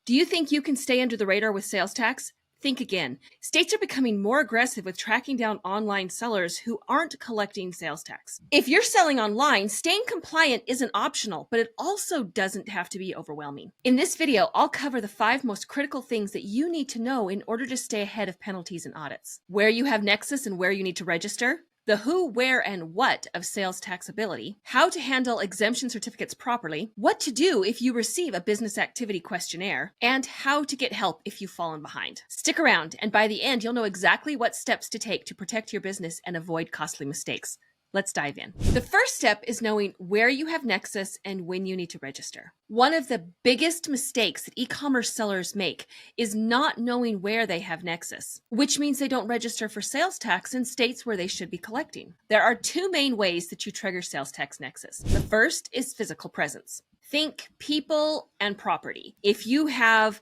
Do you think you can stay under the radar with sales tax? Think again. States are becoming more aggressive with tracking down online sellers who aren't collecting sales tax. If you're selling online, staying compliant isn't optional, but it also doesn't have to be overwhelming. In this video, I'll cover the 5 most critical things that you need to know in order to stay ahead of penalties and audits. Where you have Nexus and where you need to register, the who, where, and what of sales taxability, how to handle exemption certificates properly, what to do if you receive a business activity questionnaire, and how to get help if you've fallen behind. Stick around, and by the end, you'll know exactly what steps to take to protect your business and avoid costly mistakes. Let's dive in. The first step is knowing where you have Nexus and when you need to register. One of the biggest mistakes that e-commerce sellers make is not knowing where they have Nexus, which means they don't register for sales tax in states where they should be collecting. There are 2 main ways that you trigger sales tax Nexus. The first is physical presence. Think people and property. If you have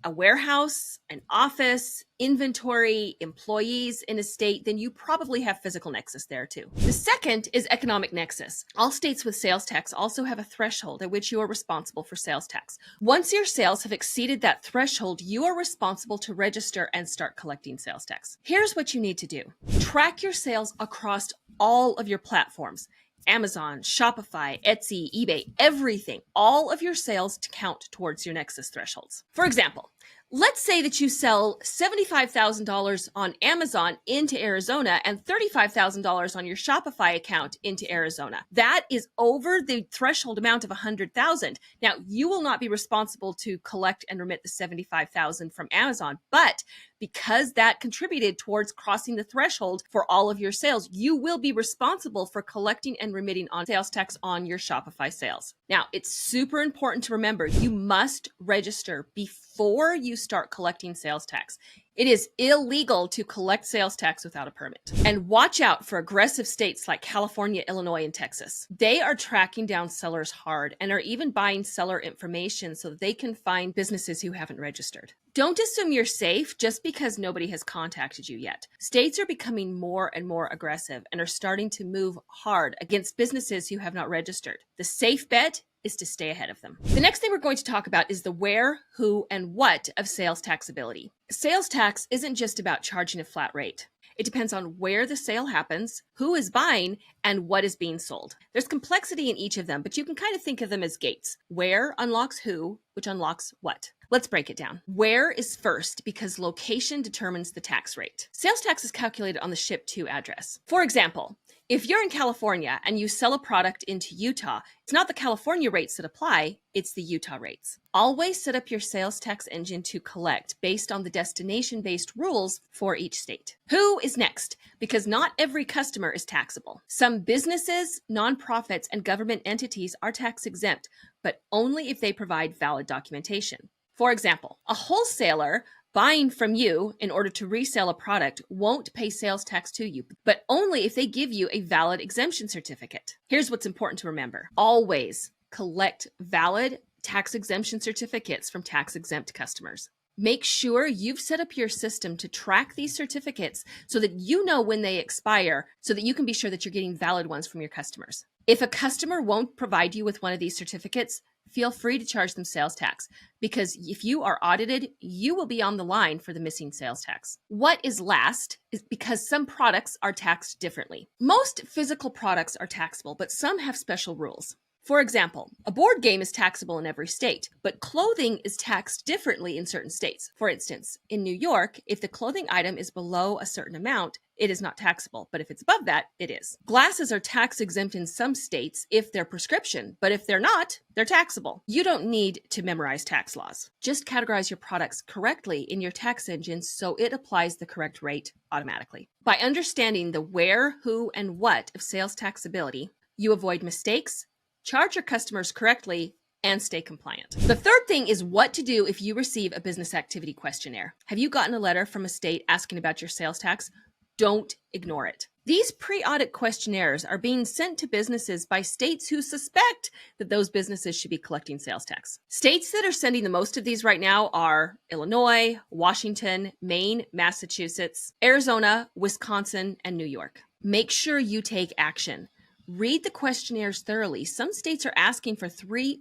a warehouse, an office, inventory, employees in a state, then you probably have physical nexus there too. The second is economic nexus. All states with sales tax also have a threshold at which you are responsible for sales tax. Once your sales have exceeded that threshold, you are responsible to register and start collecting sales tax. Here's what you need to do. Track your sales across all of your platforms. Amazon, Shopify, Etsy, eBay, everything, all of your sales to count towards your Nexus thresholds. For example, let's say that you sell $75,000 on Amazon into Arizona and $35,000 on your Shopify account into Arizona. That is over the threshold amount of $100,000. Now, you will not be responsible to collect and remit the $75,000 from Amazon, but because that contributed towards crossing the threshold for all of your sales, you will be responsible for collecting and remitting on sales tax on your Shopify sales. Now, it's super important to remember you must register before you start collecting sales tax. It is illegal to collect sales tax without a permit. And watch out for aggressive states like California, Illinois, and Texas. They are tracking down sellers hard and are even buying seller information so that they can find businesses who haven't registered. Don't assume you're safe just because nobody has contacted you yet. States are becoming more and more aggressive and are starting to move hard against businesses who have not registered. The safe bet is to stay ahead of them. The next thing we're going to talk about is the where, who, and what of sales taxability. Sales tax isn't just about charging a flat rate. It depends on where the sale happens, who is buying, and what is being sold. There's complexity in each of them, but you can kind of think of them as gates. Where unlocks who, which unlocks what. Let's break it down. Where is first because location determines the tax rate. Sales tax is calculated on the ship to address. For example, if you're in California and you sell a product into Utah, it's not the California rates that apply, it's the Utah rates. Always set up your sales tax engine to collect based on the destination-based rules for each state. Who is next? Because not every customer is taxable. Some businesses, nonprofits, and government entities are tax exempt, but only if they provide valid documentation. For example, a wholesaler buying from you in order to resell a product won't pay sales tax to you, but only if they give you a valid exemption certificate. Here's what's important to remember. Always collect valid tax exemption certificates from tax exempt customers. Make sure you've set up your system to track these certificates so that you know when they expire so that you can be sure that you're getting valid ones from your customers. If a customer won't provide you with one of these certificates, feel free to charge them sales tax because if you are audited, you will be on the line for the missing sales tax. What is last is because some products are taxed differently. Most physical products are taxable, but some have special rules. For example, a board game is taxable in every state, but clothing is taxed differently in certain states. For instance, in New York, if the clothing item is below a certain amount, it is not taxable, but if it's above that, it is. Glasses are tax exempt in some states if they're prescription, but if they're not, they're taxable. You don't need to memorize tax laws. Just categorize your products correctly in your tax engine so it applies the correct rate automatically. By understanding the where, who, and what of sales taxability, you avoid mistakes, charge your customers correctly, and stay compliant. The third thing is what to do if you receive a business activity questionnaire. Have you gotten a letter from a state asking about your sales tax? Don't ignore it. These pre-audit questionnaires are being sent to businesses by states who suspect that those businesses should be collecting sales tax. States that are sending the most of these right now are Illinois, Washington, Maine, Massachusetts, Arizona, Wisconsin, and New York. Make sure you take action. Read the questionnaires thoroughly. Some states are asking for 3+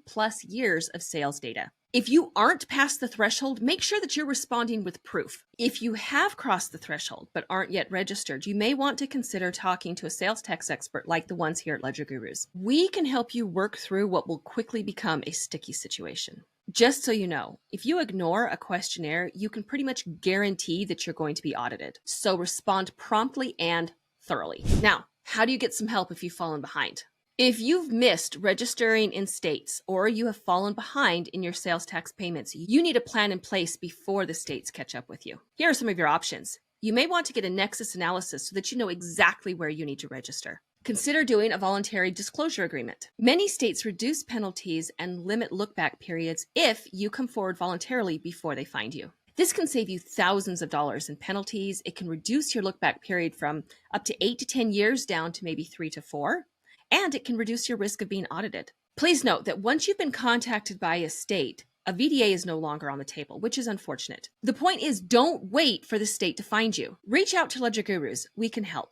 years of sales data. If you aren't past the threshold, make sure that you're responding with proof. If you have crossed the threshold but aren't yet registered, you may want to consider talking to a sales tax expert like the ones here at Ledger Gurus. We can help you work through what will quickly become a sticky situation. Just so you know, if you ignore a questionnaire, you can pretty much guarantee that you're going to be audited. So respond promptly and thoroughly. Now, how do you get some help if you've fallen behind? If you've missed registering in states or you have fallen behind in your sales tax payments, you need a plan in place before the states catch up with you. Here are some of your options. You may want to get a nexus analysis so that you know exactly where you need to register. Consider doing a voluntary disclosure agreement. Many states reduce penalties and limit look-back periods if you come forward voluntarily before they find you. This can save you thousands of dollars in penalties. It can reduce your look-back period from up to 8 to 10 years down to maybe 3 to 4. And it can reduce your risk of being audited. Please note that once you've been contacted by a state, a VDA is no longer on the table, which is unfortunate. The point is, don't wait for the state to find you. Reach out to Ledger Gurus. We can help.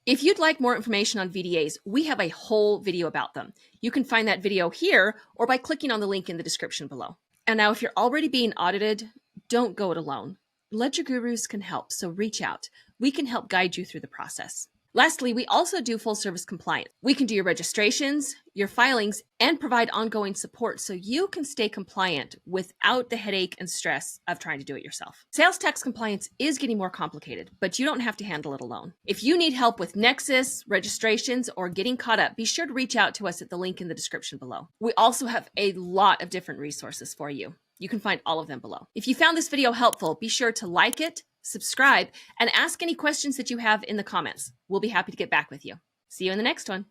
If you'd like more information on VDAs, we have a whole video about them. You can find that video here or by clicking on the link in the description below. And now, if you're already being audited, don't go it alone. Ledger Gurus can help, so reach out. We can help guide you through the process. Lastly, we also do full service compliance. We can do your registrations, your filings, and provide ongoing support so you can stay compliant without the headache and stress of trying to do it yourself. Sales tax compliance is getting more complicated, but you don't have to handle it alone. If you need help with Nexus, registrations, or getting caught up, be sure to reach out to us at the link in the description below. We also have a lot of different resources for you. You can find all of them below. If you found this video helpful, be sure to like it, subscribe, and ask any questions that you have in the comments. We'll be happy to get back with you. See you in the next one.